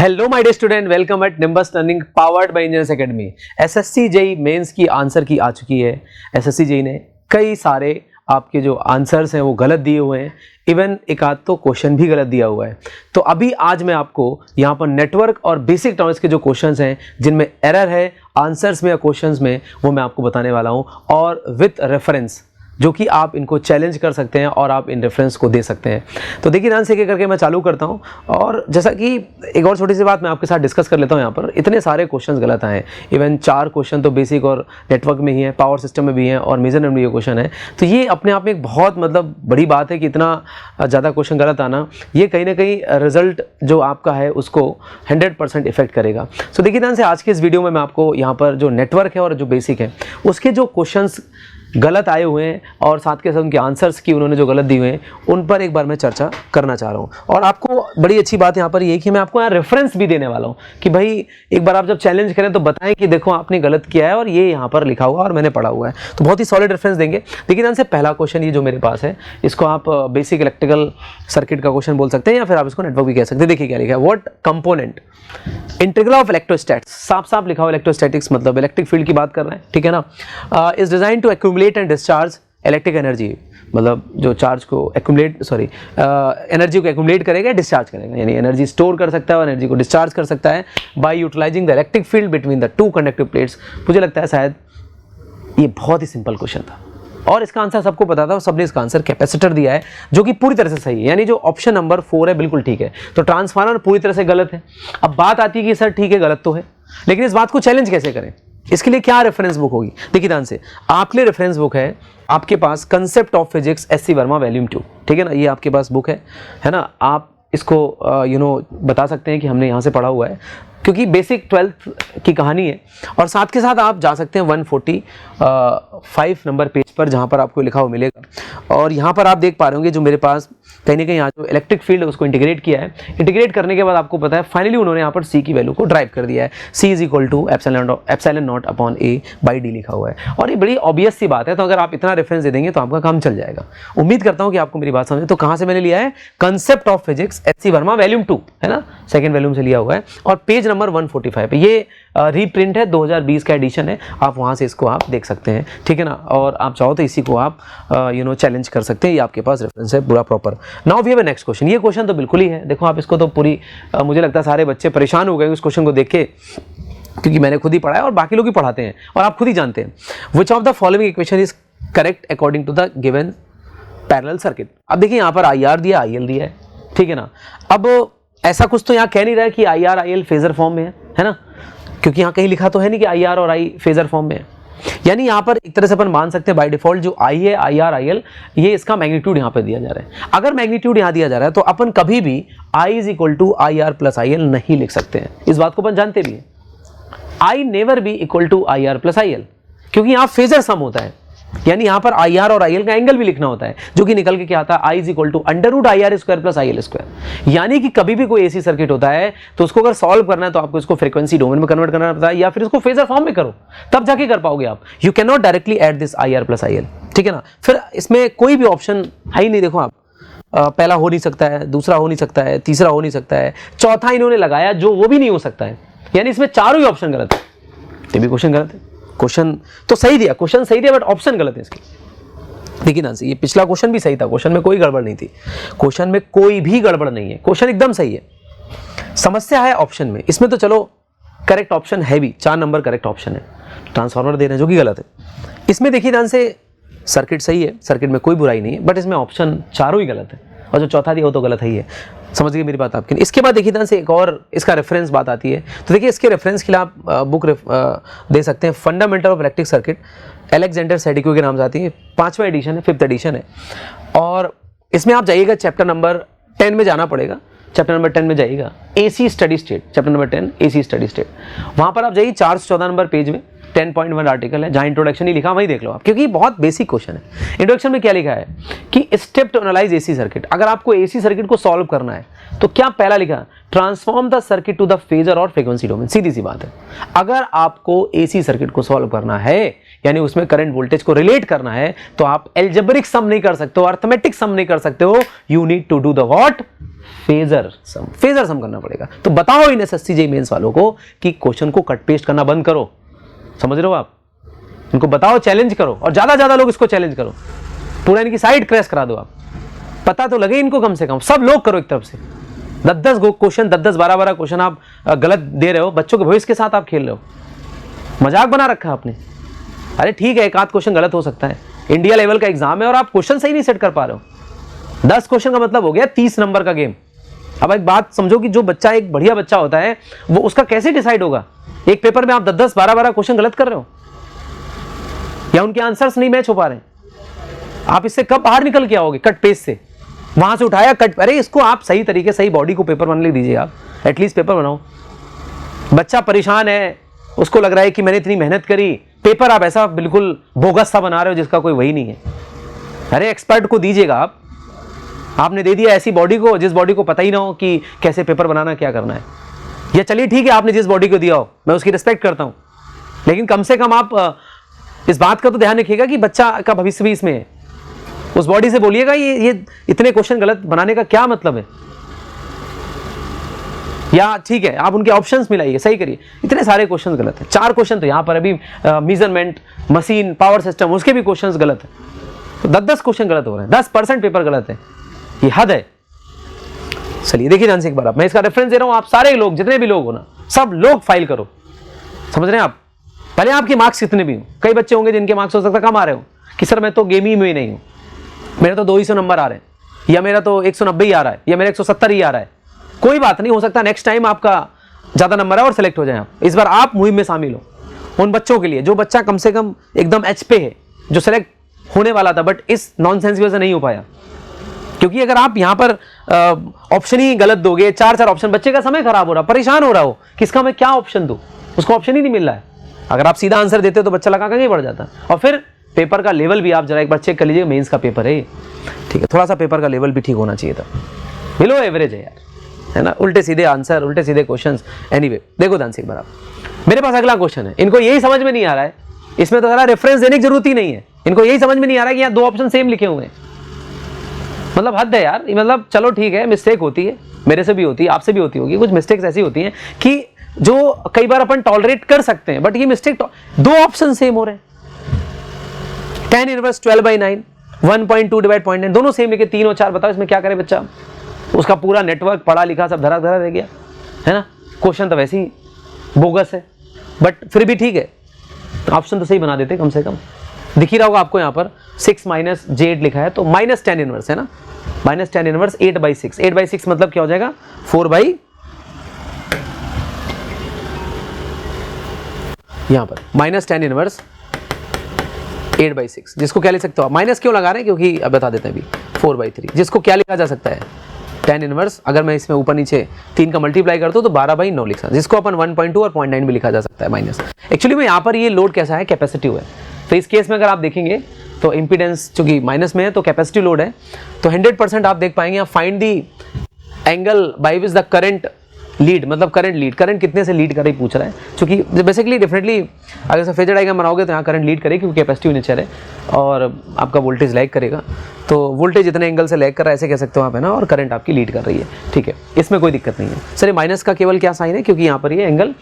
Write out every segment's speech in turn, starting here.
Hello my dear student, welcome at Nimbus learning powered by engineers academy. SSC JEE mains की answer key आ चुकी है। SSC JEE ने कई सारे आपके जो आंसर्स हैं वो गलत दिए हुए हैं, इवन एक आध तो क्वेश्चन भी गलत दिया हुआ है। तो अभी आज मैं आपको यहाँ पर नेटवर्क और बेसिक नॉलेज के जो क्वेश्चंस हैं जिनमें एरर है आंसर्स में या क्वेश्चंस में, वो मैं आपको बताने वाला हूँ, और विथ रेफरेंस, जो कि आप इनको चैलेंज कर सकते हैं और आप इन रेफरेंस को दे सकते हैं। तो देखिए ध्यान से करके मैं चालू करता हूं। और जैसा कि एक और छोटी सी बात मैं आपके साथ डिस्कस कर लेता हूं। यहाँ पर इतने सारे क्वेश्चंस गलत आए हैं, इवन 4 क्वेश्चन तो बेसिक और नेटवर्क में ही है, पावर सिस्टम में भी है और मेजरमेंट में ये क्वेश्चन है। तो ये अपने आप में एक बहुत बड़ी बात है कि इतना ज़्यादा क्वेश्चन गलत आना, ये कहीं ना कहीं रिजल्ट जो आपका है उसको 100% इफेक्ट करेगा। सो देखिए ध्यान से आज के इस वीडियो में मैं आपको यहाँ पर जो नेटवर्क है और जो बेसिक है उसके जो क्वेश्चंस गलत आए हुए हैं और साथ के साथ उनके आंसर्स की उन्होंने जो गलत दिए हुए हैं उन पर एक बार मैं चर्चा करना चाह रहा हूँ। और आपको बड़ी अच्छी बात यहाँ पर ये कि मैं आपको यहाँ रेफरेंस भी देने वाला हूँ कि भाई एक बार आप जब चैलेंज करें तो बताएं कि देखो आपने गलत किया है और ये यहाँ पर लिखा हुआ और मैंने पढ़ा हुआ है। तो बहुत ही सॉलिड रेफरेंस देंगे। लेकिन यहाँ से पहला क्वेश्चन ये जो मेरे पास है, इसको आप बेसिक इलेक्ट्रिकल सर्किट का क्वेश्चन बोल सकते हैं या फिर आप इसको नेटवर्क भी कह सकते हैं। देखिए क्या लिखा है, what component integral of electrostatics, साफ साफ लिखा हुआ इलेक्ट्रोस्टैटिक्स मतलब इलेक्ट्रिक फील्ड की बात कर रहे हैं, ठीक है ना। Is design to accumulate and discharge electric energy, मतलब जो चार्ज को एनर्जी को एक्यूमुलेट करेगा, डिस्चार्ज करेगा, यानी एनर्जी स्टोर कर सकता है और एनर्जी को डिस्चार्ज कर सकता है by utilising the electric field between the two conductive plates. मुझे लगता है शायद ये बहुत ही सिंपल क्वेश्चन था और इसका आंसर सबको पता था और सबने इसका आंसर कैपेसिटर दिया है, जो कि पूरी तरह से सही है। यानी जो ऑप्शन नंबर 4 है बिल्कुल ठीक है। तो ट्रांसफार्मर पूरी तरह से गलत है। अब बात आती है कि सर ठीक है गलत तो है, लेकिन इस बात को चैलेंज कैसे करें, इसके लिए क्या रेफरेंस बुक होगी। देखिए ध्यान से, आपके लिए रेफरेंस बुक है आपके पास concept of physics S C. Verma volume 2, ठीक है ना। ये आपके पास बुक है ना। आप इसको बता सकते हैं कि हमने यहाँ से पढ़ा हुआ है, क्योंकि बेसिक 12th की कहानी है। और साथ के साथ आप जा सकते हैं 145 नंबर पेज पर, जहाँ पर आपको लिखा हुआ मिलेगा। और यहाँ पर आप देख पा रहे होंगे जो मेरे पास कहीं ना कहीं यहाँ जो इलेक्ट्रिक फील्ड है उसको इंटीग्रेट किया है। इंटीग्रेट करने के बाद आपको पता है फाइनली उन्होंने यहाँ पर C की वैल्यू को ड्राइव कर दिया है। C is equal to epsilon not upon A by D लिखा हुआ है। और ये बड़ी ऑब्वियस सी बात है, तो अगर आप इतना रेफरेंस दे देंगे तो आपका काम चल जाएगा। उम्मीद करता हूँ कि आपको मेरी बात समझे। तो कहाँ से मैंने लिया है, concept of physics S C. Verma volume 2, है ना, सेकेंड वॉल्यूम से लिया हुआ है। और पेज नंबर 145 पे ये रीप्रिंट है, 2020 का एडिशन है। आप वहाँ से इसको आप देख सकते हैं, ठीक है ना। और आप चाहो तो इसी को आप चैलेंज कर सकते हैं। ये आपके पास रेफरेंस है पूरा proper. Now we have a next question. ये क्वेश्चन तो बिल्कुल ही है, देखो आप इसको तो पूरी मुझे लगता है सारे बच्चे परेशान हो गए उस क्वेश्चन को देख के, क्योंकि मैंने खुद ही पढ़ा है और बाकी लोग भी पढ़ाते हैं और आप खुद ही जानते हैं। Which of the following equation is correct according to the given parallel circuit. अब देखिए यहाँ पर IR दिया, IL दिया है, ठीक है ना। अब ऐसा कुछ तो यहाँ कह नहीं रहा है कि IR IL फेजर फॉर्म में है ना, क्योंकि यहाँ कहीं लिखा तो है नहीं कि IR और I फेजर फॉर्म में है। यानी यहाँ पर एक तरह से अपन मान सकते हैं बाय डिफॉल्ट जो I है, IR IL, ये इसका मैग्नीट्यूड यहाँ पे दिया जा रहा है। अगर मैग्नीट्यूड यहाँ दिया जा रहा है तो अपन कभी भी I is equal to IR plus IL नहीं लिख सकते हैं। इस बात को अपन जानते भी हैं। I never be equal to IR plus IL, क्योंकि यहाँ फेजर सम होता है। यानी यहाँ पर IR और IL का एंगल भी लिखना होता है, जो कि निकल के क्या आता है, I is equal to under IR square plus IL square. यानी कि कभी भी कोई AC सर्किट होता है तो उसको अगर सॉल्व करना है तो आपको इसको फ्रीक्वेंसी डोमेन में कन्वर्ट करना पड़ता है, या फिर इसको फेजर फॉर्म में करो, तब जाके कर पाओगे आप। You can not directly add this IR plus IL, ठीक है ना। फिर इसमें कोई भी ऑप्शन है ही नहीं। देखो आप, पहला हो नहीं सकता है, दूसरा हो नहीं सकता है, तीसरा हो नहीं सकता है, चौथा इन्होंने लगाया जो वो भी नहीं हो सकता है। यानी इसमें चारों ही ऑप्शन गलत है। ये भी क्वेश्चन गलत है। क्वेश्चन तो सही दिया, क्वेश्चन सही दिया, बट ऑप्शन गलत है इसके। देखिए ना, ये पिछला क्वेश्चन भी सही था, क्वेश्चन में कोई गड़बड़ नहीं थी, क्वेश्चन में कोई भी गड़बड़ नहीं है, क्वेश्चन एकदम सही है। समस्या है ऑप्शन में। इसमें तो चलो करेक्ट ऑप्शन है भी, 4 नंबर करेक्ट ऑप्शन है, ट्रांसफार्मर दे रहे हैं जो कि गलत है। इसमें देखिए ध्यान से, सर्किट सही है, सर्किट में कोई बुराई नहीं है, बट इसमें ऑप्शन चारों ही गलत है और जो चौथा दिया वो तो गलत ही है। समझ गए मेरी बात आपकी। इसके बाद देखिए ध्यान से, एक और इसका रेफरेंस बात आती है। तो देखिए इसके रेफरेंस के लिए आप बुक दे सकते हैं, fundamental of electric circuit, Alexander Sadiku के नाम से आती है, 5वां एडिशन है, 5th एडिशन है। और इसमें आप जाइएगा चैप्टर नंबर 10 में जाना पड़ेगा। चैप्टर नंबर 10 में जाइएगा, AC steady state, chapter number 10 AC steady state. वहाँ पर आप जाइए 414 नंबर पेज में 10.1 आर्टिकल है, जहाँ इंट्रोडक्शन ही लिखा वही देख लो आप, क्योंकि बहुत बेसिक क्वेश्चन है। इंट्रोडक्शन में क्या लिखा है कि step to analyse AC circuit. अगर आपको AC सर्किट को सॉल्व करना है तो क्या पहला लिखा, transform the circuit to the phasor और फ्रीक्वेंसी डोमेन। सीधी सी बात है, अगर आपको AC सर्किट को सॉल्व करना है, यानी उसमें करंट वोल्टेज को रिलेट करना है, तो आप एल्जेब्रिक सम नहीं कर सकते हो, अर्थमेटिक सम नहीं कर सकते हो। You need to do the what, phasor sum करना पड़ेगा। तो बताओ इन एसएससी जेईई मेंस वालों को कि क्वेश्चन को कट पेस्ट करना बंद करो। समझ रहे हो आप? इनको बताओ, चैलेंज करो, और ज्यादा लोग इसको चैलेंज करो, पूरा इनकी साइड क्रैश करा दो। आप पता तो लगे इनको, कम से कम सब लोग करो एक तरफ से। 10-10 क्वेश्चन, 10-10, 12-12 क्वेश्चन आप गलत दे रहे हो, बच्चों के भविष्य के साथ आप खेल रहे हो, मजाक बना रखा है आपने। अरे ठीक है, एक आध क्वेश्चन गलत हो सकता है, इंडिया लेवल का एग्जाम है और आप क्वेश्चन सही नहीं सेट कर पा रहे हो। 10 क्वेश्चन का मतलब हो गया 30 नंबर का गेम। अब एक बात समझो कि जो बच्चा एक बढ़िया बच्चा होता है वो उसका कैसे डिसाइड होगा? एक पेपर में आप 10-10, 12-12 क्वेश्चन गलत कर रहे हो, या उनके आंसर्स नहीं मैच हो पा रहे हैं। आप इससे कब बाहर निकल के आओगे? कट पेस्ट से वहां से उठाया कट, अरे इसको आप सही तरीके, सही बॉडी को पेपर बनाने दीजिए। आप एटलीस्ट पेपर बनाओ। बच्चा परेशान है, उसको लग रहा है कि मैंने इतनी मेहनत करी, पेपर आप ऐसा बिल्कुल बोगस सा बना रहे हो जिसका कोई वही नहीं है। अरे एक्सपर्ट को दीजिएगा आप। आपने दे दिया ऐसी बॉडी को जिस बॉडी को पता ही ना हो कि कैसे पेपर बनाना, क्या करना है। या चलिए ठीक है, आपने जिस बॉडी को दिया हो मैं उसकी रिस्पेक्ट करता हूं, लेकिन कम से कम आप इस बात का तो ध्यान रखिएगा कि बच्चा का भविष्य भी इसमें है। उस बॉडी से बोलिएगा ये इतने क्वेश्चन गलत बनाने का क्या मतलब है। या ठीक है, आप उनके ऑप्शंस मिलाइए, सही करिए, इतने सारे क्वेश्चन गलत हैं। 4 क्वेश्चन तो यहाँ पर अभी मेजरमेंट, मशीन, पावर सिस्टम, उसके भी क्वेश्चन गलत है। तो 10-10 क्वेश्चन गलत हो रहे हैं, 10% पेपर गलत है, ये हद है। चलिए देखिए ध्यान से एक बार, आप मैं इसका रेफरेंस दे रहा हूँ, आप सारे लोग, जितने भी लोग हो ना, सब लोग फाइल करो। समझ रहे हैं आप? भले आपके मार्क्स कितने भी हो, कई बच्चे होंगे जिनके मार्क्स हो सकता है कम आ रहे हो कि सर मैं तो गेमिंग में ही नहीं हूँ, मेरे तो 200 नंबर आ रहे हैं, या मेरा तो 190 ही आ रहा है, या मेरा 170 ही आ रहा है। कोई बात नहीं, हो सकता नेक्स्ट टाइम आपका ज्यादा नंबर है और सेलेक्ट हो जाए आप। इस बार आप मुहिम में शामिल हो उन बच्चों के लिए जो बच्चा कम से कम एकदम एच पे है, जो सेलेक्ट होने वाला था बट इस नॉनसेंस की वजह से नहीं हो पाया। क्योंकि अगर आप यहाँ पर ऑप्शन ही गलत दोगे, 4 ऑप्शन, बच्चे का समय खराब हो रहा, परेशान हो रहा हो, किसका मैं क्या ऑप्शन दूं, उसको ऑप्शन ही नहीं मिल रहा है। अगर आप सीधा आंसर देते हो तो बच्चा लगा आगे बढ़ जाता। और फिर पेपर का लेवल भी आप जरा एक बार चेक कर लीजिए, मेंस का पेपर है, ठीक है, थोड़ा सा पेपर का लेवल भी ठीक होना चाहिए था। बिलो एवरेज है यार, है ना, उल्टे सीधे आंसर, उल्टे सीधे क्वेश्चंस। एनीवे देखो ध्यान से एक बार आप, मेरे पास अगला क्वेश्चन है, इनको यही समझ में नहीं आ रहा है, इसमें तो सारा रेफरेंस देने की जरूरत ही नहीं है, इनको यही समझ में नहीं आ रहा है कि यहाँ 2 ऑप्शन सेम लिखे हुए हैं। मतलब हद है यार, मतलब चलो ठीक है, मिस्टेक होती है, मेरे से भी होती है, आपसे भी होती होगी, कुछ मिस्टेक्स ऐसी होती हैं कि जो कई बार अपन टॉलरेट कर सकते हैं, बट ये मिस्टेक 2 ऑप्शन सेम हो रहे हैं। tan इनवर्स 12/9, 1.2 डिवाइड 0.9, दोनों सेम लिखे, 3 और 4, बताओ इसमें क्या करे बच्चा? उसका पूरा नेटवर्क पढ़ा लिखा सब धरा धरा रह गया, है ना। क्वेश्चन तो वैसे ही बोगस है, बट फिर भी ठीक है, ऑप्शन तो सही बना देते कम से कम। दिख ही रहा होगा आपको यहाँ पर 6 - j8 लिखा है, तो -tan इनवर्स है ना, -tan इनवर्स 8/6, 8/6 मतलब क्या हो जाएगा 4/, यहाँ पर -tan इनवर्स 8/6, जिसको क्या लिख सकते हो आप, माइनस क्यों लगा रहे हैं क्योंकि अब बता देते हैं अभी, 4/3, जिसको क्या लिखा जा सकता है tan इनवर्स, अगर मैं इसमें ऊपर नीचे 3 का मल्टीप्लाई करता हूँ तो 12/9 लिखा, जिसको अपन 1.2 और 0.9 भी लिखा जा सकता है माइनस। एक्चुअली में यहाँ पर ये लोड कैसा है, कैपेसिटिव है, तो इस केस में अगर आप देखेंगे तो इम्पीडेंस चूंकि माइनस में है तो कैपेसिटिव लोड है, तो 100% आप देख पाएंगे, find the angle by which the current lead, मतलब करंट लीड, करंट कितने से लीड कर रही पूछ रहा है, क्योंकि बेसिकली डेफिनेटली अगर से फेजर डायग्राम बनाओगे तो यहाँ करंट लीड करेगी क्योंकि कैपेसिटिव नेचर है और आपका वोल्टेज लैग करेगा, तो वोल्टेज इतने एंगल से लैग कर रहा है ऐसे कह सकते हो आप, है ना, और करंट आपकी लीड कर रही है, ठीक है, इसमें कोई दिक्कत नहीं है। सर माइनस का केवल क्या साइन है, क्योंकि यहाँ पर ये एंगल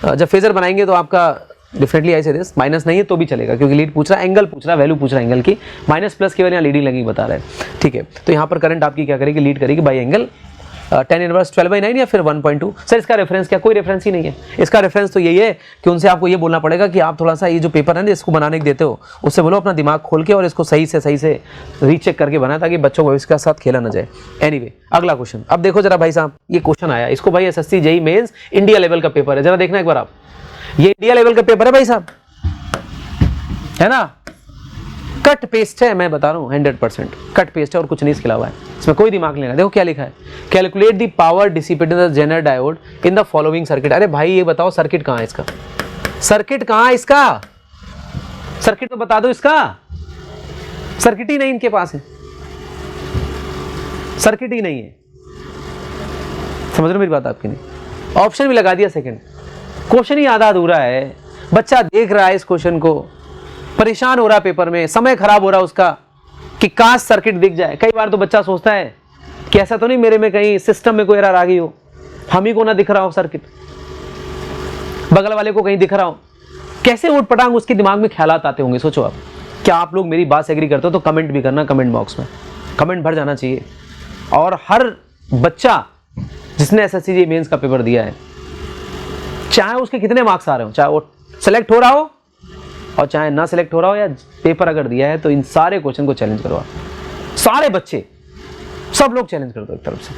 जब फेजर बनाएंगे तो आपका डेफिनेटली ऐसे दिस माइनस नहीं है तो भी चलेगा, क्योंकि लीड पूछ रहा है, एंगल पूछ रहा है, वैल्यू पूछ रहा है एंगल की, माइनस प्लस केवल यहाँ लीडिंग लगी बता रहा है, ठीक है। तो यहाँ पर करंट आपकी क्या करेगी, लीड करेगी बाई एंगल tan इनवर्स 12/9 या फिर 1.2। सर इसका रेफरेंस क्या, कोई रेफरेंस ही नहीं है, इसका रेफरेंस तो यही है कि उनसे आपको ये बोलना पड़ेगा कि आप थोड़ा सा ये जो पेपर है ना इसको बनाने के देते हो उससे बोलो अपना दिमाग खोल के और इसको सही से रीचेक करके बनाए ताकि बच्चों को इसके साथ खेला ना जाए। एनीवे अगला क्वेश्चन, अब देखो जरा भाई साहब, ये क्वेश्चन आया, इसको भाई SSC JEE mains India level का पेपर है, जरा देखना एक बार आप, ये इंडिया लेवल का पेपर है भाई साहब, है ना, कट पेस्ट है, मैं बता रहा हूँ 100% कट पेस्ट है और कुछ नहीं इसके अलावा है, इसमें कोई दिमाग नहीं लगा। देखो क्या लिखा है, calculate the power dissipated in the zener diode in the following circuit. अरे भाई ये बताओ सर्किट कहाँ है इसका, सर्किट कहाँ है इसका, सर्किट तो बता दो इसका, सर्किट ही नहीं इनके पास है, सर्किट ही नहीं है, समझ रहे हो मेरी बात आपकी नहीं, ऑप्शन भी लगा दिया सेकंड, क्वेश्चन ही आधा अधूरा है, बच्चा देख रहा है इस क्वेश्चन को, परेशान हो रहा है पेपर में, समय खराब हो रहा है उसका कि काश सर्किट दिख जाए। कई बार तो बच्चा सोचता है कि ऐसा तो नहीं मेरे में कहीं सिस्टम में कोई एरर आ गई हो, हम ही को ना दिख रहा हो सर्किट, बगल वाले को कहीं दिख रहा हो। कैसे उठ पटांग उसके दिमाग में ख्यालात आते होंगे, सोचो आप। क्या आप लोग मेरी बात से एग्री करते हो तो कमेंट भी करना, कमेंट बॉक्स में कमेंट भर जाना चाहिए। और हर बच्चा जिसने SSC मेंस का पेपर दिया है, चाहे उसके कितने मार्क्स आ रहे हो, चाहे वो सेलेक्ट हो रहा हो और चाहे ना सेलेक्ट हो रहा हो, या पेपर अगर दिया है तो इन सारे क्वेश्चन को चैलेंज करो। सारे बच्चे, सब लोग चैलेंज कर दो एक तरफ से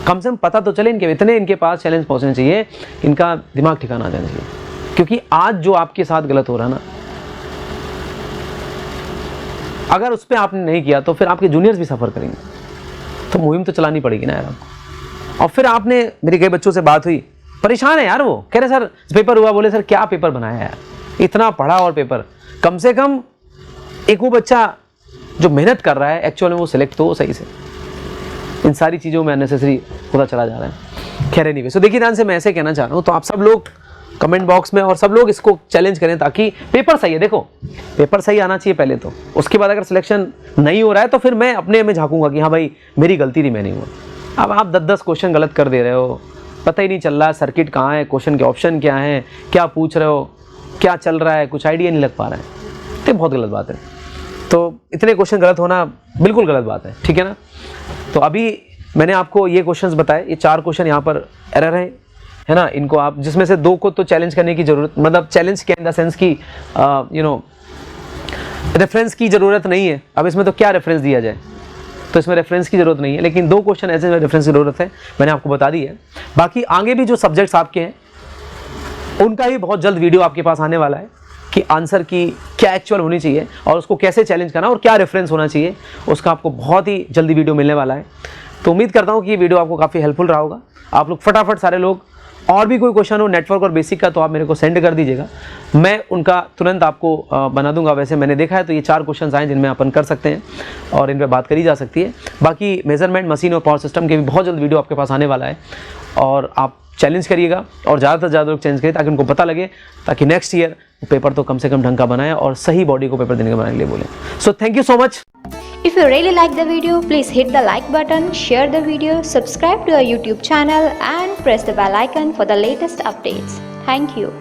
कम पता तो चले इनके, इतने इनके पास चैलेंज पहुंचने चाहिए, इनका दिमाग ठिकाना आ जाना चाहिए। क्योंकि आज जो आपके साथ गलत हो रहा है ना, अगर उस पर आपने नहीं किया तो फिर आपके जूनियर्स भी सफर करेंगे। तो मुहिम तो चलानी पड़ेगी ना यार आपको। और फिर आपने, मेरे कई बच्चों से बात हुई, परेशान है यार, वो कह रहे सर पेपर हुआ, बोले सर क्या पेपर बनाया यार, इतना पढ़ा और पेपर, कम से कम एक वो बच्चा जो मेहनत कर रहा है एक्चुअल में वो सिलेक्ट तो सही से। इन सारी चीज़ों में अननेसेसरी होता चला जा रहा है। खैर एनीवे, सो देखिए ध्यान से, मैं ऐसे कहना चाह रहा हूँ, तो आप सब लोग कमेंट बॉक्स में और सब लोग इसको चैलेंज करें ताकि पेपर सही है। देखो पेपर सही आना चाहिए पहले तो, उसके बाद अगर सिलेक्शन नहीं हो रहा है तो फिर मैं अपने में झांकूंगा कि हाँ भाई मेरी गलती थी, मैं नहीं हुआ। अब आप 10-10 क्वेश्चन गलत कर दे रहे हो, पता ही नहीं चल रहा है सर्किट कहाँ है, क्वेश्चन के ऑप्शन क्या हैं, क्या पूछ रहे हो, क्या चल रहा है, कुछ आइडिया नहीं लग पा रहा है, तो बहुत गलत बात है। तो इतने क्वेश्चन गलत होना बिल्कुल गलत बात है, ठीक है ना। तो अभी मैंने आपको ये क्वेश्चंस बताए, ये 4 क्वेश्चन यहाँ पर एरर है ना। इनको आप, जिसमें से 2 को तो चैलेंज करने की जरूरत, मतलब चैलेंज के इन द सेंस की रेफरेंस की ज़रूरत नहीं है। अब इसमें तो क्या रेफरेंस दिया जाए, तो इसमें रेफरेंस की ज़रूरत नहीं है, लेकिन 2 क्वेश्चन ऐसे में रेफरेंस की ज़रूरत है, मैंने आपको बता दी है। बाकी आगे भी जो सब्जेक्ट्स आपके हैं उनका भी बहुत जल्द वीडियो आपके पास आने वाला है कि आंसर की क्या एक्चुअल होनी चाहिए और उसको कैसे चैलेंज करना और क्या रेफरेंस होना चाहिए, उसका आपको बहुत ही जल्दी वीडियो मिलने वाला है। तो उम्मीद करता हूँ कि ये वीडियो आपको काफ़ी हेल्पफुल रहा होगा। आप लोग फटाफट सारे लोग, और भी कोई क्वेश्चन हो नेटवर्क और बेसिक का तो आप मेरे को सेंड कर दीजिएगा, मैं उनका तुरंत आपको बना दूंगा। वैसे मैंने देखा है तो ये 4 क्वेश्चन आए जिनमें अपन कर सकते हैं और इन पर बात करी जा सकती है। बाकी मेजरमेंट, मशीन और पावर सिस्टम के भी बहुत जल्द वीडियो आपके पास आने वाला है और आप चैलेंज करिएगा और ज़्यादा से ज़्यादा लोग चैलेंज करिए ताकि उनको पता लगे, ताकि नेक्स्ट ईयर पेपर तो कम से कम ढंग का बनाए और सही बॉडी को पेपर देने का बनाने के लिए बोलें। So thank you so much. If you really like the video, please hit the like button, share the video, subscribe to our YouTube channel and press the bell icon for the latest updates. Thank you.